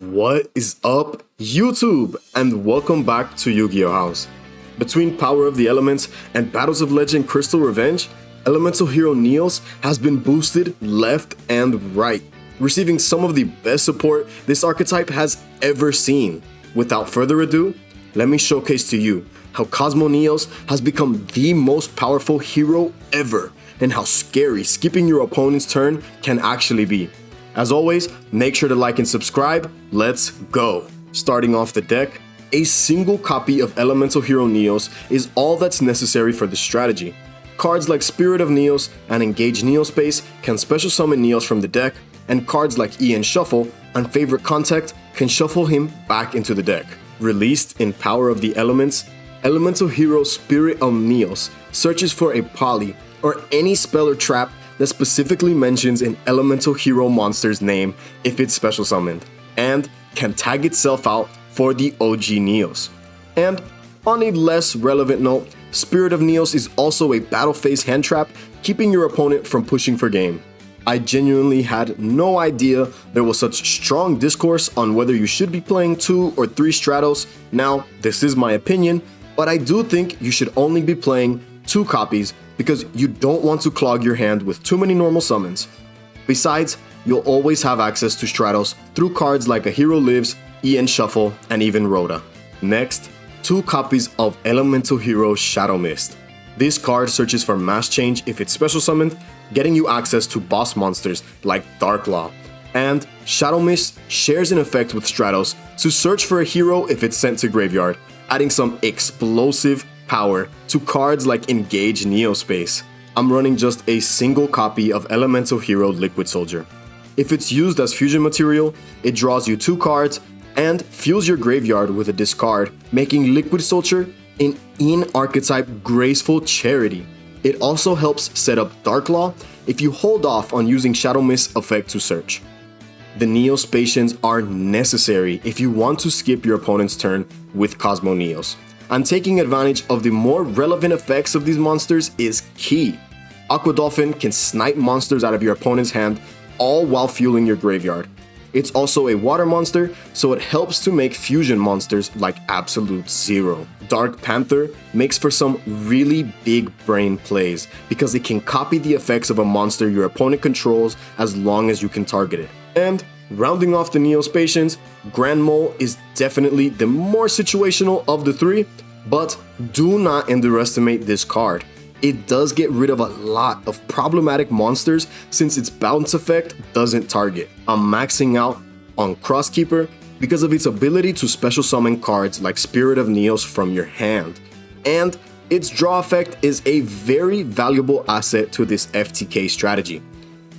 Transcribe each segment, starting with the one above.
What is up, YouTube? And welcome back to Yu-Gi-Oh! House. Between Power of the Elements and Battles of Legend Crystal Revenge, Elemental Hero Neos has been boosted left and right, receiving some of the best support this archetype has ever seen. Without further ado, let me showcase to you how Cosmo Neos has become the most powerful hero ever, and how scary skipping your opponent's turn can actually be. As always, make sure to like and subscribe. Let's go! Starting off the deck, a single copy of Elemental Hero Neos is all that's necessary for this strategy. Cards like Spirit of Neos and Engage Neospace can special summon Neos from the deck, and cards like EN Shuffle and Favorite Contact can shuffle him back into the deck. Released in Power of the Elements, Elemental Hero Spirit of Neos searches for a poly or any spell or trap that specifically mentions an Elemental Hero monster's name if it's special summoned, and can tag itself out for the OG Neos. And on a less relevant note, Spirit of Neos is also a battle phase hand trap, keeping your opponent from pushing for game. I genuinely had no idea there was such strong discourse on whether you should be playing 2 or 3 Stratos. Now, this is my opinion, but I do think you should only be playing 2 copies because you don't want to clog your hand with too many normal summons. Besides, you'll always have access to Stratos through cards like A Hero Lives, EN Shuffle, and even Rhoda. Next, 2 copies of Elemental Hero Shadow Mist. This card searches for mass change if it's special summoned, getting you access to boss monsters like Dark Law. And Shadow Mist shares an effect with Stratos to search for a hero if it's sent to graveyard, adding some explosive power to cards like Engage Neospace. I'm running just a single copy of Elemental Hero Liquid Soldier. If it's used as fusion material, it draws you 2 cards and fills your graveyard with a discard, making Liquid Soldier an in-archetype graceful charity. It also helps set up Dark Law if you hold off on using Shadow Mist effect to search. The Neospacians are necessary if you want to skip your opponent's turn with Cosmo Neos, and taking advantage of the more relevant effects of these monsters is key. Aqua Dolphin can snipe monsters out of your opponent's hand, all while fueling your graveyard. It's also a water monster, so it helps to make fusion monsters like Absolute Zero. Dark Panther makes for some really big brain plays because it can copy the effects of a monster your opponent controls as long as you can target it. And rounding off the Neospacians, Grand Mole is definitely the more situational of the 3, but do not underestimate this card. It does get rid of a lot of problematic monsters since its bounce effect doesn't target. I'm maxing out on Crosskeeper because of its ability to special summon cards like Spirit of Neos from your hand. And its draw effect is a very valuable asset to this FTK strategy.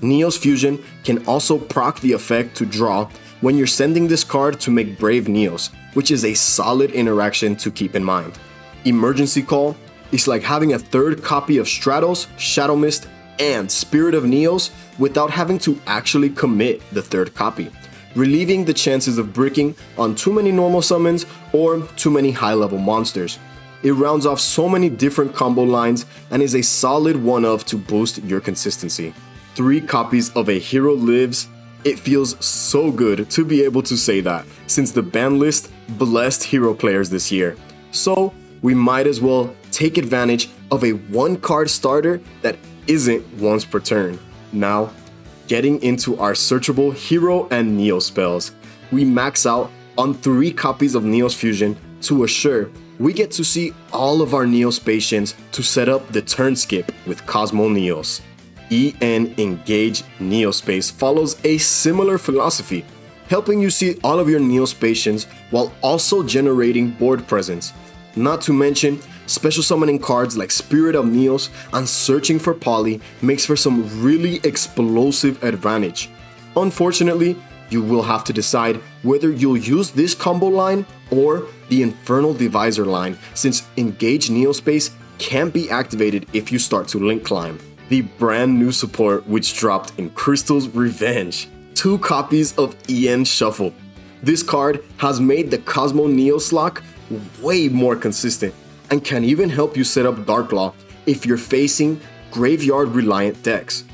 Neos Fusion can also proc the effect to draw when you're sending this card to make Brave Neos, which is a solid interaction to keep in mind. Emergency Call is like having a 3rd copy of Stratos, Shadow Mist, and Spirit of Neos without having to actually commit the 3rd copy, relieving the chances of bricking on too many normal summons or too many high-level monsters. It rounds off so many different combo lines and is a solid one-of to boost your consistency. 3 copies of A Hero Lives. It feels so good to be able to say that, since the ban list blessed hero players this year. So we might as well take advantage of a 1-card starter that isn't once per turn. Now, getting into our searchable hero and Neo spells, we max out on 3 copies of Neos Fusion to assure we get to see all of our Neospacians to set up the turn skip with Cosmo Neos. EN Engage Neospace follows a similar philosophy, helping you see all of your Neospacians while also generating board presence. Not to mention, special summoning cards like Spirit of Neos and searching for poly makes for some really explosive advantage. Unfortunately, you will have to decide whether you'll use this combo line or the Infernal Divisor line, since Engage Neospace can't be activated if you start to link climb. The brand new support which dropped in Crystal's Revenge, 2 copies of EN Shuffle. This card has made the Cosmo Neos lock way more consistent and can even help you set up Dark Law if you're facing graveyard reliant decks.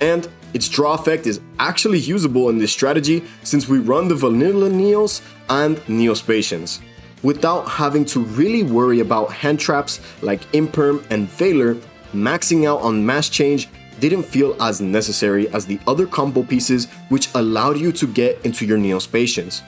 And Its draw effect is actually usable in this strategy since we run the vanilla Neos and Neospatians, without having to really worry about hand traps like Imperm and Veiler. Maxing out on mass change didn't feel as necessary as the other combo pieces which allowed you to get into your Neospatians.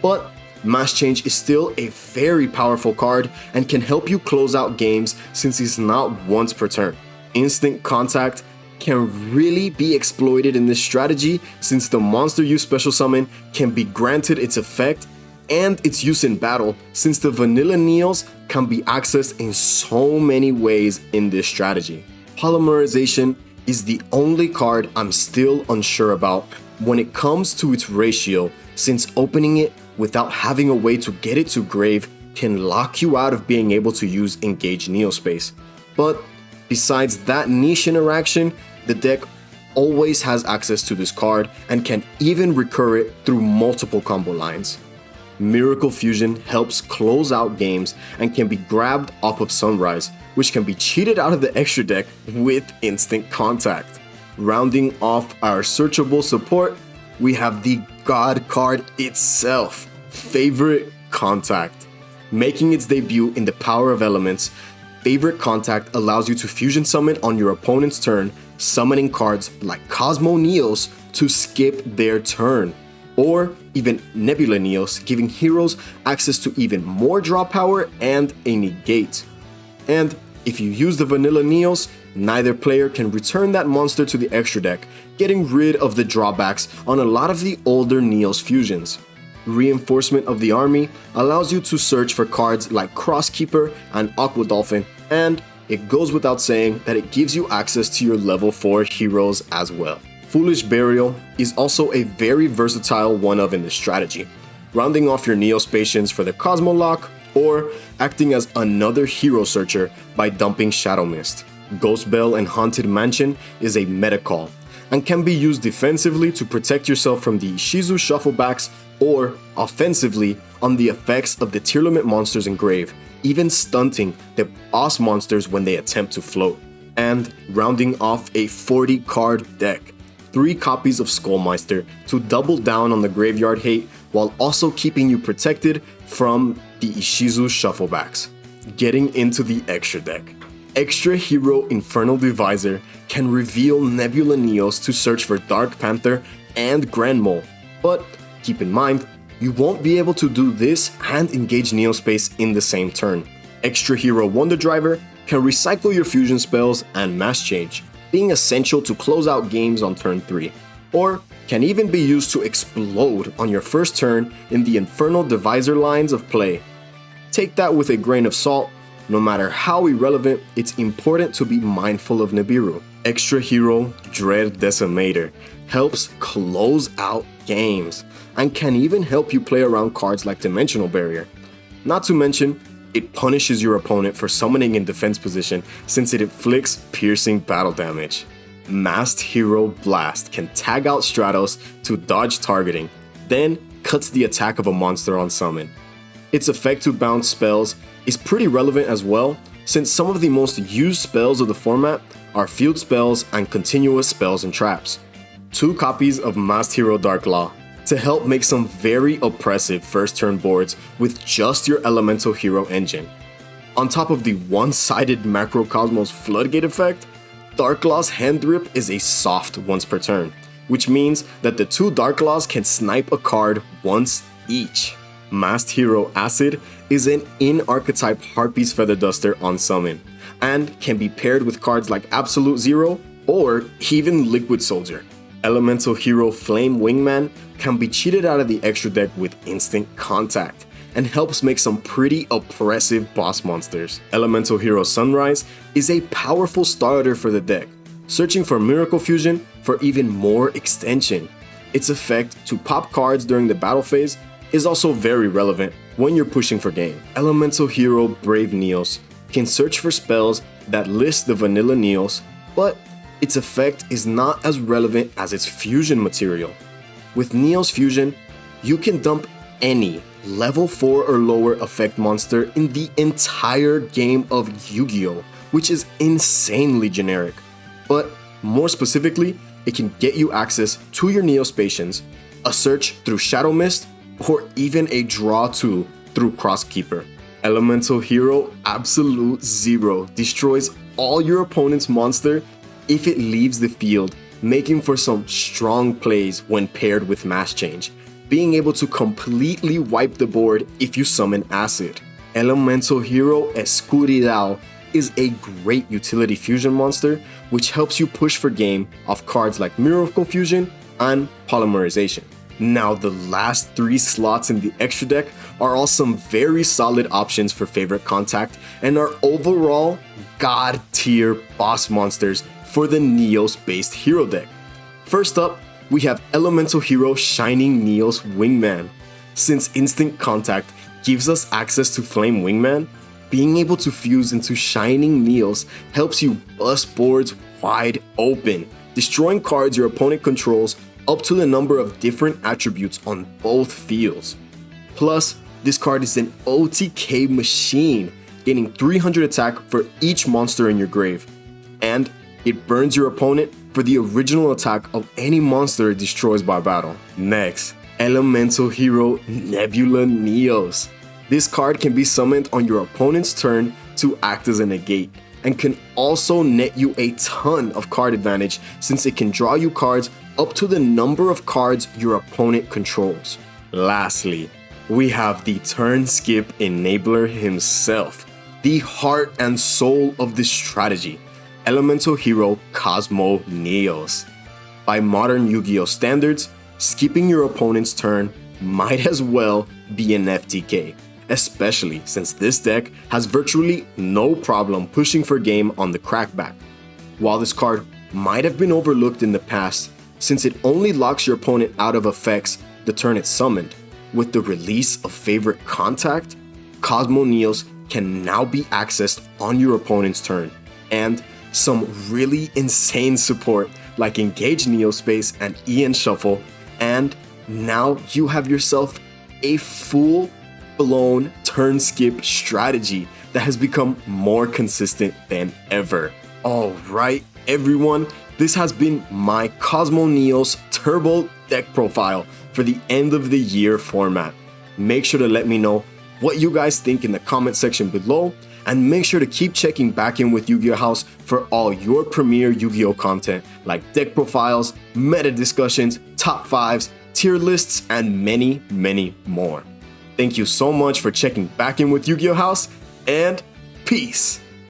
But mass change is still a very powerful card and can help you close out games since it's not once per turn. Instant contact can really be exploited in this strategy since the monster you special summon can be granted its effect and its use in battle, since the vanilla Neos can be accessed in so many ways in this strategy. Polymerization is the only card I'm still unsure about when it comes to its ratio, since opening it without having a way to get it to grave can lock you out of being able to use Engage Neospace. But besides that niche interaction, the deck always has access to this card and can even recur it through multiple combo lines. Miracle Fusion helps close out games and can be grabbed off of Sunrise, which can be cheated out of the extra deck with instant contact. Rounding off our searchable support, we have the God card itself, Favorite Contact. Making its debut in the Power of Elements, Favorite Contact allows you to fusion summon on your opponent's turn, summoning cards like Cosmo Neos to skip their turn, or even Nebula Neos, giving heroes access to even more draw power and a negate. And if you use the vanilla Neos, neither player can return that monster to the extra deck, getting rid of the drawbacks on a lot of the older Neos fusions. Reinforcement of the army allows you to search for cards like Crosskeeper and Aqua Dolphin, and it goes without saying that it gives you access to your level 4 heroes as well. Foolish Burial is also a very versatile one-of in this strategy, rounding off your Neospatians for the Cosmo lock, or acting as another hero searcher by dumping Shadow Mist. Ghost Bell and Haunted Mansion is a meta call, and can be used defensively to protect yourself from the Shizu shufflebacks, or offensively on the effects of the tier limit monsters in grave, even stunting the boss monsters when they attempt to float. And rounding off a 40 card deck, 3 copies of Skullmeister to double down on the graveyard hate while also keeping you protected from the Ishizu shufflebacks. Getting into the extra deck. Extra Hero Infernal Divisor can reveal Nebula Neos to search for Dark Panther and Grand Mole, but keep in mind, you won't be able to do this and engage Neospace in the same turn. Extra Hero Wonder Driver can recycle your fusion spells and mass change, being essential to close out games on turn 3, or can even be used to explode on your first turn in the Infernal Divisor lines of play. Take that with a grain of salt. No matter how irrelevant, it's important to be mindful of Nibiru. Extra Hero Dread Decimator helps close out games, and can even help you play around cards like Dimensional Barrier. Not to mention, it punishes your opponent for summoning in defense position since it inflicts piercing battle damage. Masked Hero Blast can tag out Stratos to dodge targeting, then cuts the attack of a monster on summon. Its effect to bounce spells is pretty relevant as well, since some of the most used spells of the format are field spells and continuous spells and traps. 2 copies of Masked Hero Dark Law to help make some very oppressive first turn boards with just your Elemental Hero engine. On top of the one-sided Macro Cosmos Floodgate effect, Dark Law's Hand Rip is a soft once per turn, which means that the 2 Dark Laws can snipe a card once each. Masked Hero Acid is an in-archetype Harpy's Feather Duster on summon, and can be paired with cards like Absolute Zero or even Liquid Soldier. Elemental Hero Flame Wingman can be cheated out of the extra deck with instant contact, and helps make some pretty oppressive boss monsters. Elemental Hero Sunrise is a powerful starter for the deck, searching for Miracle Fusion for even more extension. Its effect to pop cards during the battle phase is also very relevant when you're pushing for game. Elemental Hero Brave Neos can search for spells that list the vanilla Neos, but its effect is not as relevant as its fusion material. With Neos Fusion, you can dump any level 4 or lower effect monster in the entire game of Yu-Gi-Oh!, which is insanely generic. But more specifically, it can get you access to your Neospacians, a search through Shadow Mist, or even a draw tool through Crosskeeper. Elemental Hero Absolute Zero destroys all your opponent's monster if it leaves the field, making for some strong plays when paired with Mass Change, being able to completely wipe the board if you summon Acid. Elemental Hero Escuridao is a great utility fusion monster which helps you push for game off cards like Mirror of Confusion and Polymerization. Now, the last 3 slots in the extra deck are all some very solid options for favorite contact and are overall god tier boss monsters for the Neos based hero deck. First up, we have Elemental Hero Shining Neos Wingman. Since instant contact gives us access to Flame Wingman, being able to fuse into Shining Neos helps you bust boards wide open, destroying cards your opponent controls up to the number of different attributes on both fields. Plus, this card is an OTK machine, gaining 300 attack for each monster in your grave, and it burns your opponent for the original attack of any monster it destroys by battle. Next, Elemental Hero Nebula Neos. This card can be summoned on your opponent's turn to act as a negate, and can also net you a ton of card advantage since it can draw you cards up to the number of cards your opponent controls. Lastly, we have the turn skip enabler himself, the heart and soul of this strategy, Elemental Hero Cosmo Neos. By modern Yu-Gi-Oh standards, skipping your opponent's turn might as well be an FTK, especially since this deck has virtually no problem pushing for game on the crackback. While this card might have been overlooked in the past, since it only locks your opponent out of effects the turn it's summoned, with the release of favorite contact, Cosmo Neos can now be accessed on your opponent's turn, and some really insane support like Engage Neospace and Ian Shuffle, and now you have yourself a full-blown turn skip strategy that has become more consistent than ever. Alright everyone, this has been my Cosmo Neos Turbo deck profile for the end of the year format. Make sure to let me know what you guys think in the comment section below, and make sure to keep checking back in with Yu-Gi-Oh! House for all your premier Yu-Gi-Oh! Content like deck profiles, meta discussions, top 5s, tier lists, and many, many more. Thank you so much for checking back in with Yu-Gi-Oh! House, and peace!